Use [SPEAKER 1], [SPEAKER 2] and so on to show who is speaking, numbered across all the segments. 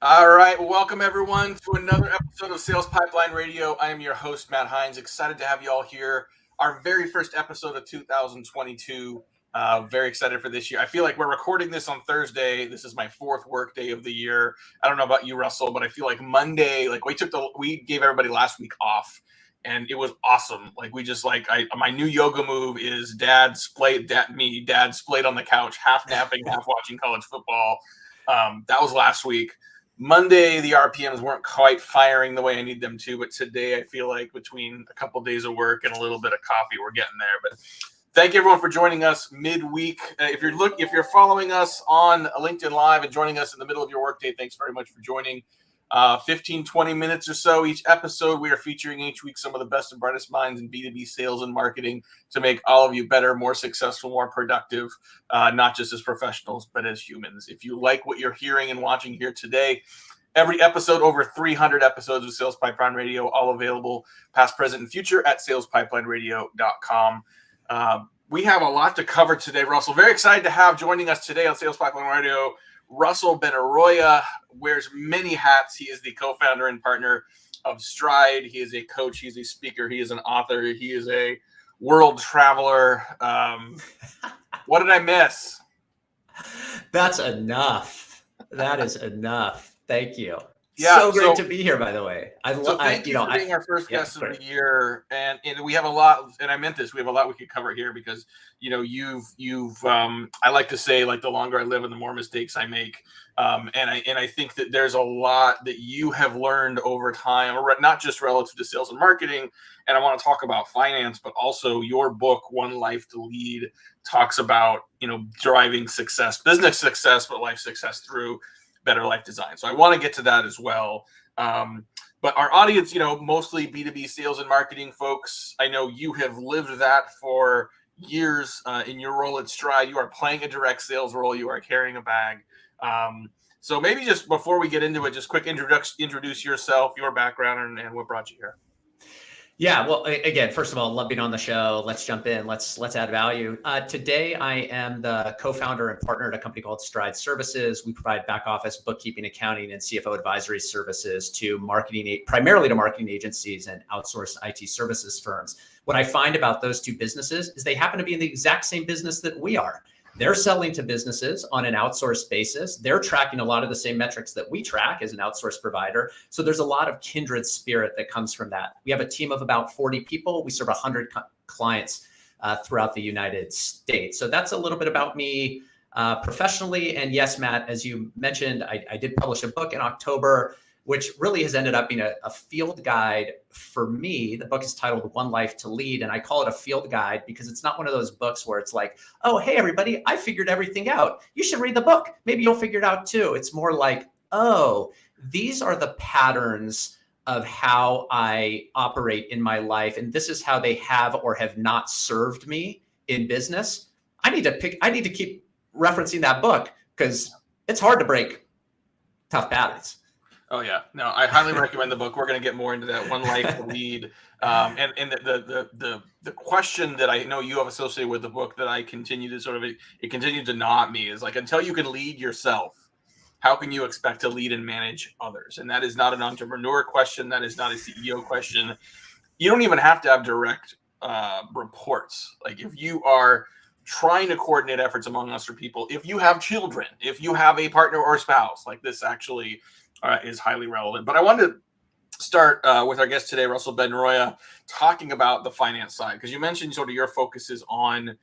[SPEAKER 1] All right, welcome everyone to another episode of Sales Pipeline Radio. I am your host, Matt Heinz. Excited to have you all here. Our very first episode of 2022. Very excited for this year. I feel like we're recording this on Thursday. This is my fourth work day of the year. I don't know about you, Russell, but I feel like Monday, like we gave everybody last week off, and it was awesome. Like my new yoga move is dad splayed on the couch, half napping, half watching college football. That was last week. Monday, the RPMs weren't quite firing the way I need them to, but today I feel like between a couple of days of work and a little bit of coffee, we're getting there. But thank you everyone for joining us midweek. If you're following us on LinkedIn Live and joining us in the middle of your workday, thanks very much for joining. 15, 20 minutes or so each episode. We are featuring each week some of the best and brightest minds in B2B sales and marketing to make all of you better, more successful, more productive, not just as professionals, but as humans. If you like what you're hearing and watching here today, every episode, over 300 episodes of Sales Pipeline Radio, all available past, present, and future at salespipelineradio.com. We have a lot to cover today, Russell. Very excited to have joining us today on Sales Pipeline Radio Russell Benaroya. Wears many hats. He is the co-founder and partner of Stride. He is a coach. He's a speaker. He is an author. He is a world traveler. What did I miss?
[SPEAKER 2] That's enough. That is enough. Thank you.
[SPEAKER 1] Yeah,
[SPEAKER 2] so great to be here, by the way.
[SPEAKER 1] Thank you for being our first guest of the year, and we have a lot. And I meant this. We have a lot we could cover here because you've I like to say, like, the longer I live and the more mistakes I make, and I think that there's a lot that you have learned over time, not just relative to sales and marketing. And I want to talk about finance, but also your book, One Life to Lead, talks about driving success, business success, but life success through better life design. So I want to get to that as well. But our audience, mostly B2B sales and marketing folks. I know you have lived that for years in your role at Stride. You are playing a direct sales role. You are carrying a bag. So maybe just before we get into it, just quick introduce yourself, your background, and what brought you here.
[SPEAKER 2] Yeah, well, again, first of all, love being on the show. Let's jump in. Let's add value. Today, I am the co-founder and partner at a company called Stride Services. We provide back office bookkeeping, accounting, and CFO advisory services to primarily to marketing agencies and outsourced IT services firms. What I find about those two businesses is they happen to be in the exact same business that we are. They're selling to businesses on an outsourced basis. They're tracking a lot of the same metrics that we track as an outsourced provider. So there's a lot of kindred spirit that comes from that. We have a team of about 40 people. We serve 100 clients throughout the United States. So that's a little bit about me professionally. And yes, Matt, as you mentioned, I did publish a book in October, which really has ended up being a field guide for me. The book is titled One Life to Lead, and I call it a field guide because it's not one of those books where it's like, oh, hey, everybody, I figured everything out. You should read the book. Maybe you'll figure it out too. It's more like, oh, these are the patterns of how I operate in my life, and this is how they have or have not served me in business. I need to keep referencing that book because it's hard to break tough patterns.
[SPEAKER 1] Oh yeah, no, I highly recommend the book. We're going to get more into that. One Life to Lead, and the question that I know you have associated with the book that I continue to it continues to gnaw at me is like, until you can lead yourself, how can you expect to lead and manage others? And that is not an entrepreneur question. That is not a CEO question. You don't even have to have direct reports. Like, if you are trying to coordinate efforts among other people, if you have children, if you have a partner or spouse, like, this actually is highly relevant. But I wanted to start with our guest today, Russell Benaroya, talking about the finance side, because you mentioned sort of your focus is on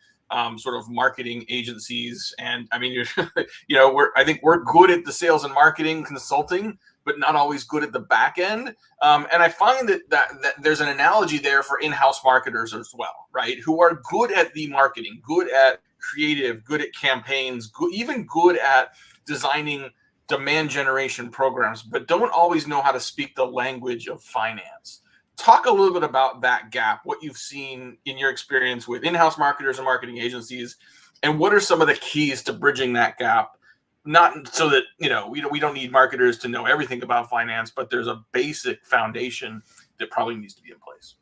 [SPEAKER 1] sort of marketing agencies, and I mean, I think we're good at the sales and marketing consulting, but not always good at the back end. And I find that there's an analogy there for in-house marketers as well, right? Who are good at the marketing, good at creative, good at campaigns, even good at designing demand generation programs, but don't always know how to speak the language of finance. Talk a little bit about that gap, what you've seen in your experience with in-house marketers and marketing agencies, and what are some of the keys to bridging that gap? Not so that, we don't need marketers to know everything about finance, but there's a basic foundation that probably needs to be in place.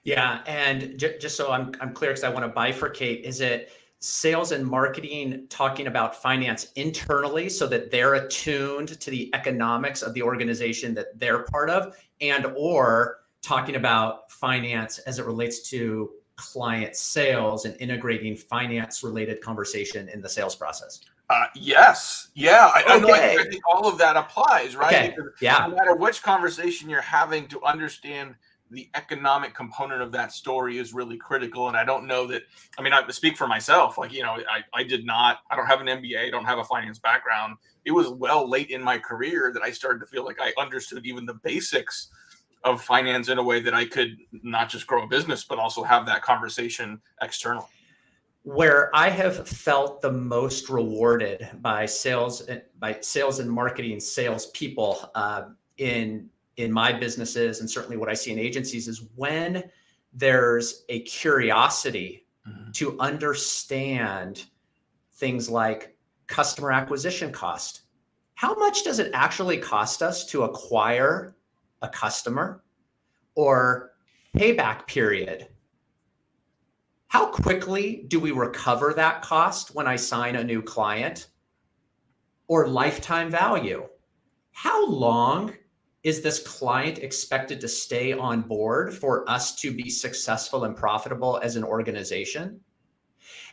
[SPEAKER 2] Yeah, and just so I'm clear, because I want to bifurcate, is it sales and marketing talking about finance internally so that they're attuned to the economics of the organization that they're part of, and or talking about finance as it relates to client sales and integrating finance related conversation in the sales process?
[SPEAKER 1] Yes. Yeah. I know.
[SPEAKER 2] Okay.
[SPEAKER 1] I think all of that applies, right?
[SPEAKER 2] Okay.
[SPEAKER 1] Because
[SPEAKER 2] Yeah.
[SPEAKER 1] no matter which conversation you're having, to understand the economic component of that story is really critical. And I don't know that, I mean, I speak for myself. Like, I don't have an MBA, I don't have a finance background. It was well late in my career that I started to feel like I understood even the basics of finance in a way that I could not just grow a business, but also have that conversation externally.
[SPEAKER 2] Where I have felt the most rewarded by sales and marketing salespeople in my businesses, and certainly what I see in agencies, is when there's a curiosity to understand things like customer acquisition cost. How much does it actually cost us to acquire a customer? Or payback period. How quickly do we recover that cost when I sign a new client? Or lifetime value. How long is this client expected to stay on board for us to be successful and profitable as an organization?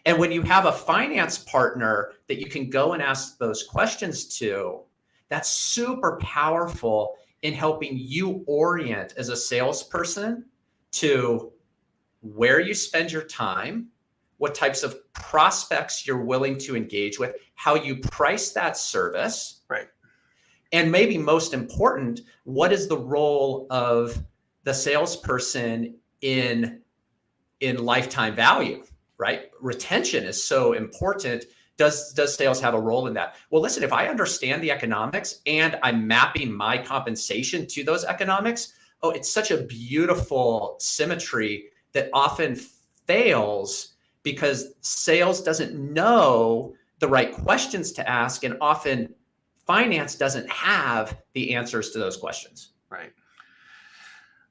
[SPEAKER 2] And when you have a finance partner that you can go and ask those questions to, that's super powerful in helping you orient as a salesperson to where you spend your time, what types of prospects you're willing to engage with, how you price that service.
[SPEAKER 1] Right.
[SPEAKER 2] And maybe most important, what is the role of the salesperson in lifetime value, right? Retention is so important. Does sales have a role in that? Well, listen, if I understand the economics and I'm mapping my compensation to those economics, it's such a beautiful symmetry that often fails because sales doesn't know the right questions to ask, and often finance doesn't have the answers to those questions.
[SPEAKER 1] Right.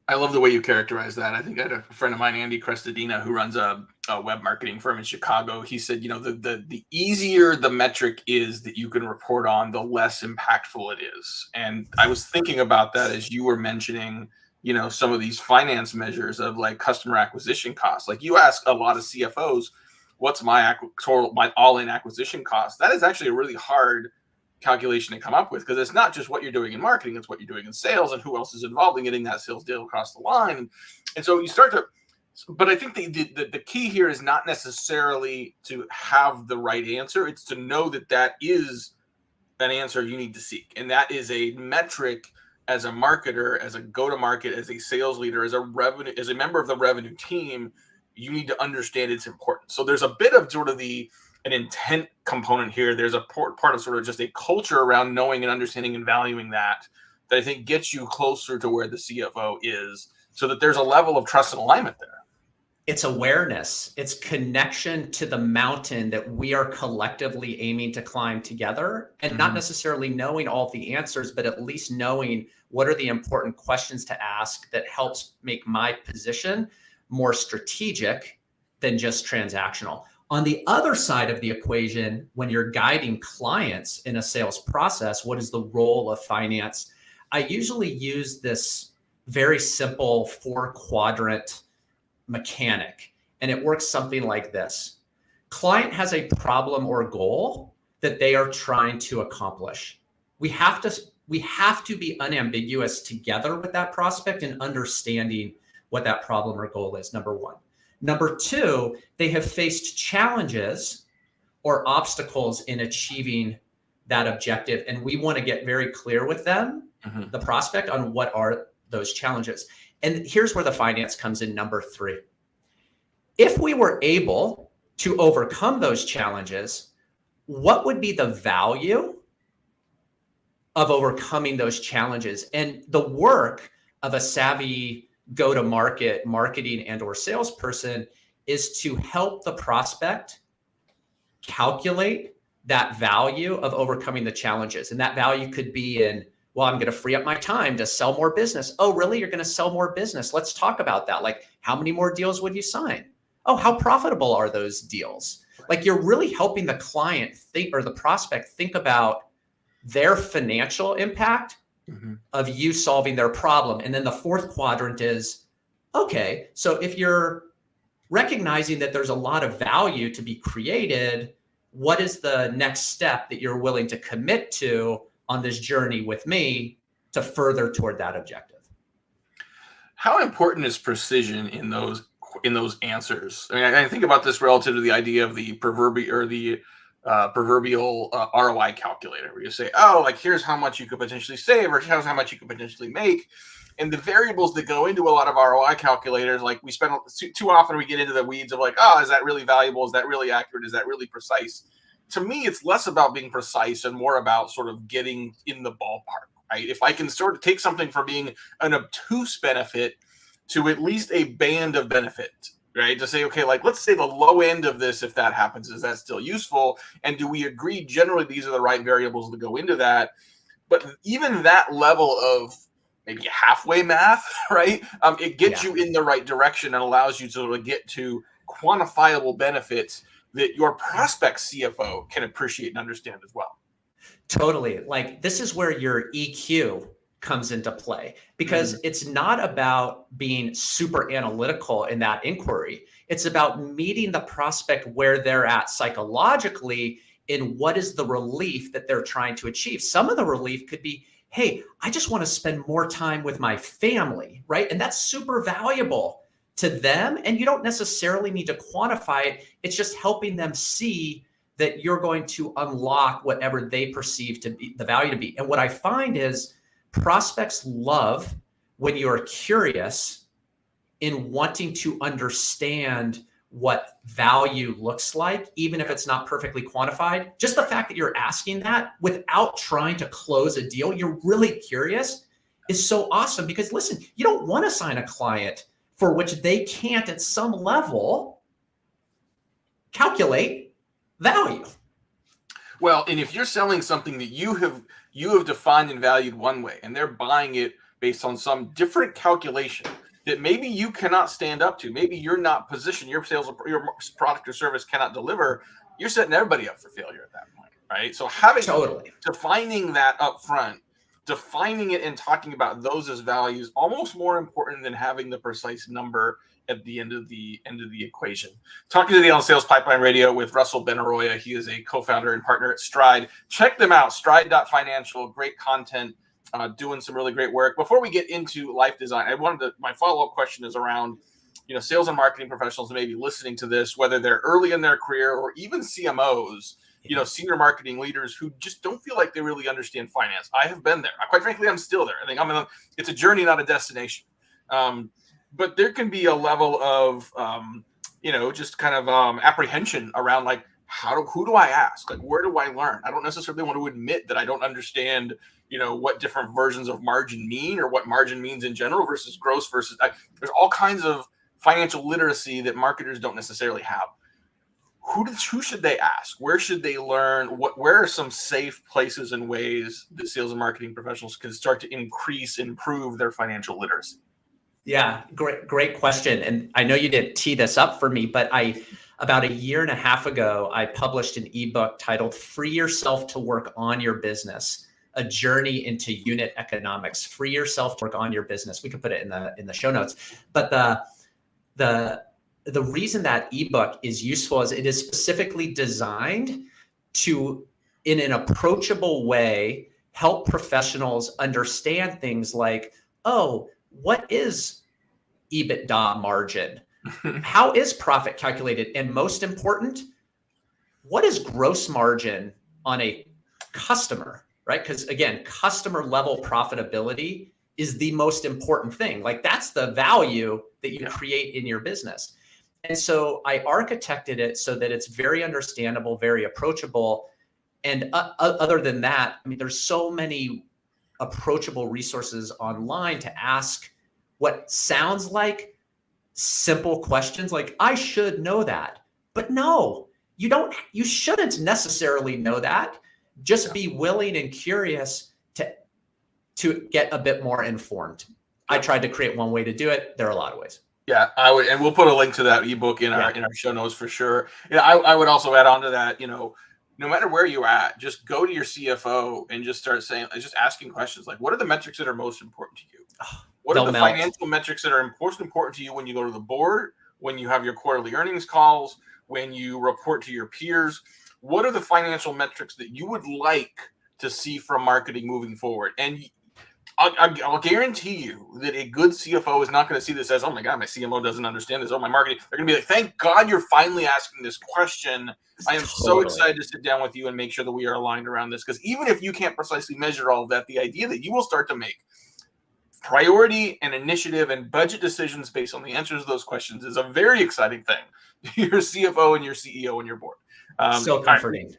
[SPEAKER 1] I love the way you characterize that. I think I had a friend of mine, Andy Crestadina, who runs a web marketing firm in Chicago. He said, the easier the metric is that you can report on, the less impactful it is. And I was thinking about that as you were mentioning, some of these finance measures of like customer acquisition costs. Like, you ask a lot of CFOs, what's my all-in acquisition cost? That is actually a really hard calculation to come up with, because it's not just what you're doing in marketing, it's what you're doing in sales and who else is involved in getting that sales deal across the line. And so you start to, but I think the key here is not necessarily to have the right answer. It's to know that is an answer you need to seek. And that is a metric as a marketer, as a go-to-market, as a sales leader, as a member of the revenue team, you need to understand it's important. So there's a bit of sort of an intent component here. There's a part of sort of just a culture around knowing and understanding and valuing that I think gets you closer to where the CFO is, so that there's a level of trust and alignment there.
[SPEAKER 2] It's awareness. It's connection to the mountain that we are collectively aiming to climb together, and not necessarily knowing all the answers, but at least knowing what are the important questions to ask that helps make my position more strategic than just transactional. On the other side of the equation, when you're guiding clients in a sales process, what is the role of finance? I usually use this very simple 4-quadrant mechanic, and it works something like this. Client has a problem or goal that they are trying to accomplish. We have to be unambiguous together with that prospect in understanding what that problem or goal is, number one. Number two, they have faced challenges or obstacles in achieving that objective. And we want to get very clear with them, the prospect, on what are those challenges. And here's where the finance comes in, number three. If we were able to overcome those challenges, what would be the value of overcoming those challenges? And the work of a savvy go-to-market marketing and or salesperson is to help the prospect calculate that value of overcoming the challenges. And that value could be in, well, I'm going to free up my time to sell more business. Oh, really? You're going to sell more business? Let's talk about that. Like, how many more deals would you sign? Oh, how profitable are those deals? Like you're really helping the client think, or the prospect think about their financial impact of you solving their problem. And then the fourth quadrant is, okay, so if you're recognizing that there's a lot of value to be created, what is the next step that you're willing to commit to on this journey with me to further toward that objective?
[SPEAKER 1] How important is precision in those answers? I mean, I think about this relative to the idea of the proverbial ROI calculator, where you say, oh, like here's how much you could potentially save, or here's how much you could potentially make. And the variables that go into a lot of ROI calculators, like we spend too often, we get into the weeds of like, oh, is that really valuable? Is that really accurate? Is that really precise? To me, it's less about being precise and more about sort of getting in the ballpark, right? If I can sort of take something from being an obtuse benefit to at least a band of benefit, right? To say, okay, like let's say the low end of this, if that happens, is that still useful? And do we agree generally these are the right variables that go into that? But even that level of maybe halfway math, right? It gets you in the right direction and allows you to sort of get to quantifiable benefits that your prospect CFO can appreciate and understand as well.
[SPEAKER 2] Totally. Like this is where your EQ comes into play, because it's not about being super analytical in that inquiry. It's about meeting the prospect where they're at psychologically in what is the relief that they're trying to achieve. Some of the relief could be, hey, I just want to spend more time with my family, right? And that's super valuable to them. And you don't necessarily need to quantify it. It's just helping them see that you're going to unlock whatever they perceive to be the value to be. And what I find is prospects love when you're curious in wanting to understand what value looks like, even if it's not perfectly quantified. Just the fact that you're asking that without trying to close a deal, you're really curious, is so awesome. Because listen, you don't want to sign a client for which they can't at some level calculate value.
[SPEAKER 1] Well, and if you're selling something that you have defined and valued one way, and they're buying it based on some different calculation that maybe you cannot stand up to, maybe you're not positioned, your product or service cannot deliver, you're setting everybody up for failure at that point, right? So defining that up front, defining it and talking about those as values, almost more important than having the precise number at the end of the equation. Talking today on Sales Pipeline Radio with Russell Benaroya. He is a co-founder and partner at Stride. Check them out, stride.financial. Great content, doing some really great work. Before we get into life design, my follow-up question is around, sales and marketing professionals maybe listening to this, whether they're early in their career or even CMOs, senior marketing leaders who just don't feel like they really understand finance. I have been there. Quite frankly, I'm still there. I think it's a journey, not a destination. But there can be a level of, just kind of apprehension around like, who do I ask? Like, where do I learn? I don't necessarily want to admit that I don't understand, what different versions of margin mean or what margin means in general versus gross versus, there's all kinds of financial literacy that marketers don't necessarily have. Who should they ask? Where should they learn? Where are some safe places and ways that sales and marketing professionals can start to improve their financial literacy?
[SPEAKER 2] Yeah, great question. And I know you didn't tee this up for me, but about a year and a half ago, I published an ebook titled Free Yourself to Work on Your Business, a journey into unit economics. Free yourself to work on your business. We could put it in the show notes. But the reason that ebook is useful is it is specifically designed to, in an approachable way, help professionals understand things like, oh, what is EBITDA margin? How is profit calculated? And most important, what is gross margin on a customer, right? Because again, customer level profitability is the most important thing. Like that's the value that you create in your business. And so I architected it so that it's very understandable, very approachable. And other than that, I mean, there's so many approachable resources online to ask what sounds like simple questions like, I should know that. But no, you shouldn't necessarily know that. Just be willing and curious to get a bit more informed. I tried to create one way to do it. There are a lot of ways.
[SPEAKER 1] Yeah, I would, and we'll put a link to that ebook in
[SPEAKER 2] Yeah.
[SPEAKER 1] our show notes for sure. Yeah, I would also add on to that, no matter where you're at, just go to your CFO and just start saying, just asking questions like, what are the metrics that are most important to you? What are
[SPEAKER 2] They'll
[SPEAKER 1] the
[SPEAKER 2] melt.
[SPEAKER 1] financial metrics that are most important to you when you go to the board, when you have your quarterly earnings calls, when you report to your peers? What are the financial metrics that you would like to see from marketing moving forward? And I'll guarantee you that a good CFO is not going to see this as, oh my God, my CMO doesn't understand this. Oh, my marketing. They're going to be like, thank God you're finally asking this question. I am so
[SPEAKER 2] Totally.
[SPEAKER 1] excited to sit down with you and make sure that we are aligned around this. Because even if you can't precisely measure all of that, the idea that you will start to make priority and initiative and budget decisions based on the answers to those questions is a very exciting thing. Your CFO and your CEO and your board.
[SPEAKER 2] So comforting.
[SPEAKER 1] Right,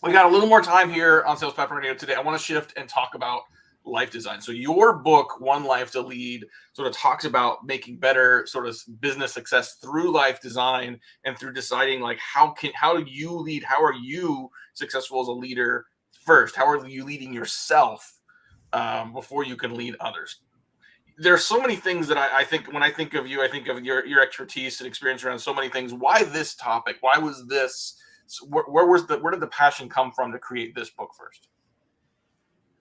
[SPEAKER 1] we got a little more time here on Sales Pipeline Radio today. I want to shift and talk about life design. So your book, One Life to Lead, sort of talks about making better sort of business success through life design and through deciding like how do you lead? How are you successful as a leader first? How are you leading yourself before you can lead others? There's so many things that I think when I think of you, I think of your expertise and experience around so many things. Why this topic? Why was this? Where did the passion come from to create this book first?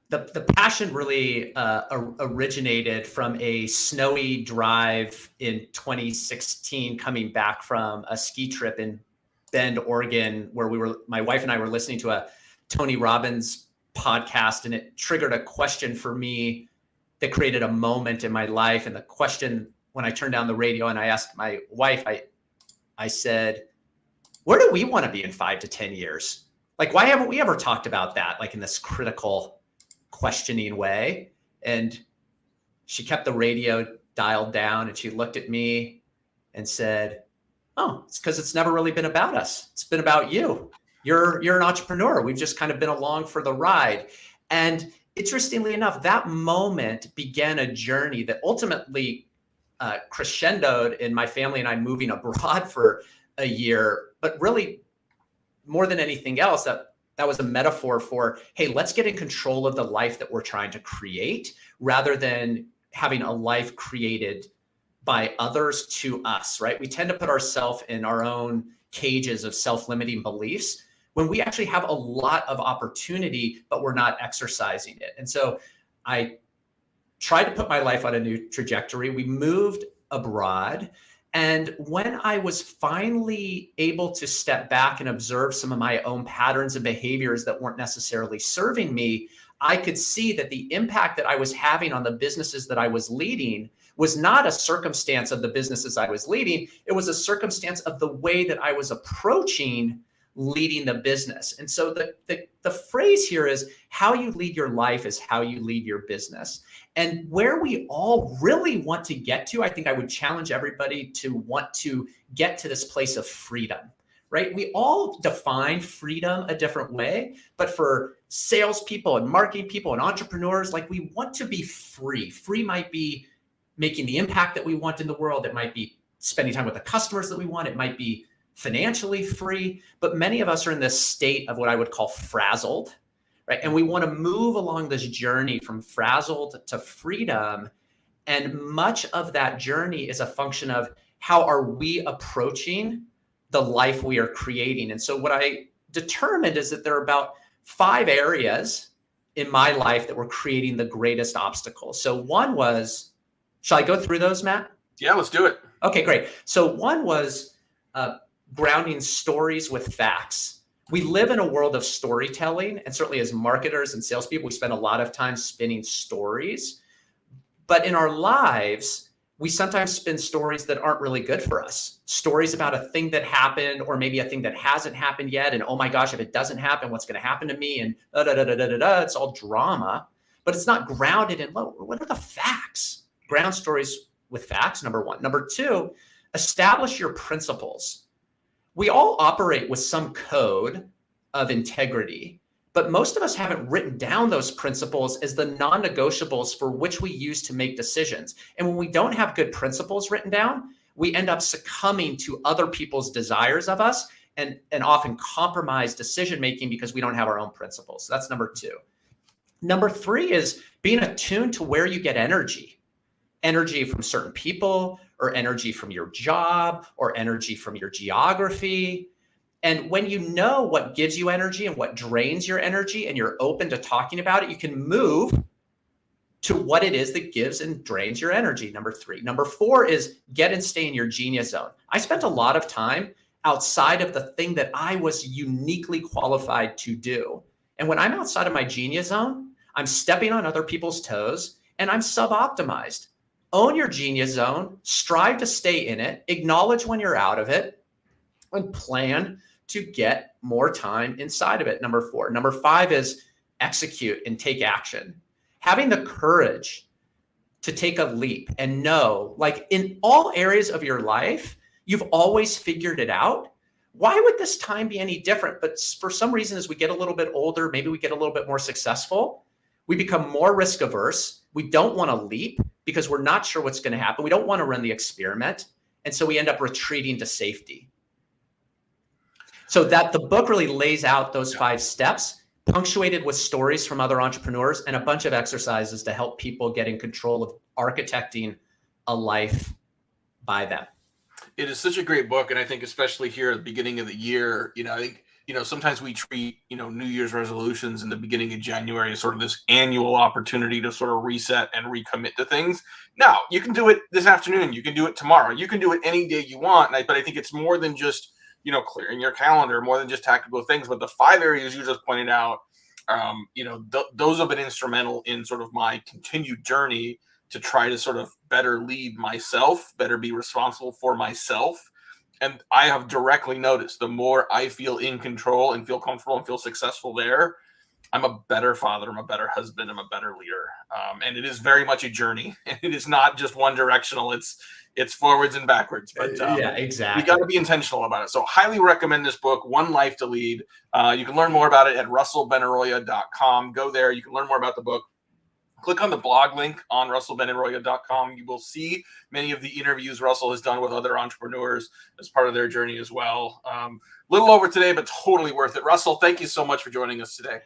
[SPEAKER 2] The passion really originated from a snowy drive in 2016, coming back from a ski trip in Bend, Oregon, where my wife and I were listening to a Tony Robbins podcast, and it triggered a question for me that created a moment in my life. And the question, when I turned down the radio and I asked my wife, I said, where do we want to be in 5 to 10 years? Like, why haven't we ever talked about that? Like in this critical questioning way. And she kept the radio dialed down and she looked at me and said, oh, it's because it's never really been about us. It's been about you. You're an entrepreneur. We've just kind of been along for the ride. And interestingly enough, that moment began a journey that ultimately crescendoed in my family and I moving abroad for a year. But really, more than anything else, that was a metaphor for, hey, let's get in control of the life that we're trying to create rather than having a life created by others to us, right? We tend to put ourselves in our own cages of self-limiting beliefs when we actually have a lot of opportunity, but we're not exercising it. And so I tried to put my life on a new trajectory. We moved abroad. And when I was finally able to step back and observe some of my own patterns and behaviors that weren't necessarily serving me, I could see that the impact that I was having on the businesses that I was leading was not a circumstance of the businesses I was leading. It was a circumstance of the way that I was approaching leading the business. And so the phrase here is, how you lead your life is how you lead your business. And where we all really want to get to, I think I would challenge everybody to want to get to this place of freedom, right? We all define freedom a different way, but for salespeople and marketing people and entrepreneurs, like, we want to be free. Free might be making the impact that we want in the world. It might be spending time with the customers that we want. It might be financially free, but many of us are in this state of what I would call frazzled, right? And we want to move along this journey from frazzled to freedom. And much of that journey is a function of how are we approaching the life we are creating. And so what I determined is that there are about 5 areas in my life that were creating the greatest obstacles. So one was, shall I go through those, Matt?
[SPEAKER 1] Yeah, let's do it.
[SPEAKER 2] Okay, great. So one was grounding stories with facts. We live in a world of storytelling, and certainly as marketers and salespeople, we spend a lot of time spinning stories. But in our lives, we sometimes spin stories that aren't really good for us. Stories about a thing that happened, or maybe a thing that hasn't happened yet. And oh my gosh, if it doesn't happen, what's going to happen to me? And it's all drama, but it's not grounded in what are the facts? Ground stories with facts, number one. Number two, establish your principles. We all operate with some code of integrity, but most of us haven't written down those principles as the non-negotiables for which we use to make decisions. And when we don't have good principles written down, we end up succumbing to other people's desires of us and often compromise decision-making because we don't have our own principles. So that's number two. Number three is being attuned to where you get energy. energy from certain people, or energy from your job, or energy from your geography. And when you know what gives you energy and what drains your energy, and you're open to talking about it, you can move to what it is that gives and drains your energy. Number 3. Number 4 is get and stay in your genius zone. I spent a lot of time outside of the thing that I was uniquely qualified to do. And when I'm outside of my genius zone, I'm stepping on other people's toes and I'm sub-optimized. Own your genius zone, strive to stay in it, acknowledge when you're out of it, and plan to get more time inside of it. Number 4. Number 5 is execute and take action. Having the courage to take a leap and know, like in all areas of your life, you've always figured it out. Why would this time be any different? But for some reason, as we get a little bit older, maybe we get a little bit more successful, we become more risk averse. We don't want to leap because we're not sure what's going to happen. We don't want to run the experiment. And so we end up retreating to safety. So that the book really lays out those 5 steps, punctuated with stories from other entrepreneurs and a bunch of exercises to help people get in control of architecting a life by them.
[SPEAKER 1] It is such a great book. And I think especially here at the beginning of the year, I think, sometimes we treat, New Year's resolutions in the beginning of January as sort of this annual opportunity to sort of reset and recommit to things. Now, you can do it this afternoon. You can do it tomorrow. You can do it any day you want. But I think it's more than just, clearing your calendar, more than just tactical things. But the 5 areas you just pointed out, those have been instrumental in sort of my continued journey to try to sort of better lead myself, better be responsible for myself. And I have directly noticed the more I feel in control and feel comfortable and feel successful there, I'm a better father, I'm a better husband, I'm a better leader. And it is very much a journey. And it is not just one directional. It's forwards and backwards. But
[SPEAKER 2] yeah, exactly.
[SPEAKER 1] We got to be intentional about it. So highly recommend this book, One Life to Lead. You can learn more about it at russellbenaroya.com. Go there. You can learn more about the book. Click on the blog link on russellbenaroya.com. You will see many of the interviews Russell has done with other entrepreneurs as part of their journey as well. Little over today, but totally worth it. Russell, thank you so much for joining us today.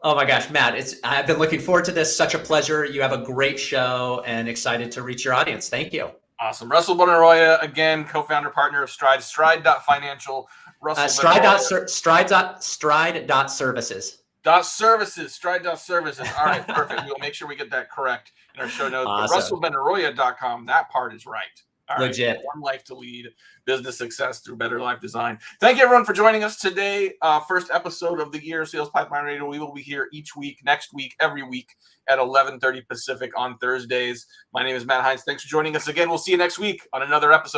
[SPEAKER 2] Oh my gosh, Matt, I've been looking forward to this. Such a pleasure. You have a great show and excited to reach your audience. Thank you.
[SPEAKER 1] Awesome. Russell Benaroya, again, co-founder, partner of Stride, Stride.financial.
[SPEAKER 2] Stride.services.
[SPEAKER 1] Stride.services. All right, perfect. We'll make sure we get that correct in our show notes.
[SPEAKER 2] Awesome.
[SPEAKER 1] But russellbenaroya.com, that part is right. All right.
[SPEAKER 2] Legit.
[SPEAKER 1] One life to lead, business success through better life design. Thank you, everyone, for joining us today. First episode of the year, Sales Pipeline Radio. We will be here each week, next week, every week at 11:30 Pacific on Thursdays. My name is Matt Heinz. Thanks for joining us again. We'll see you next week on another episode.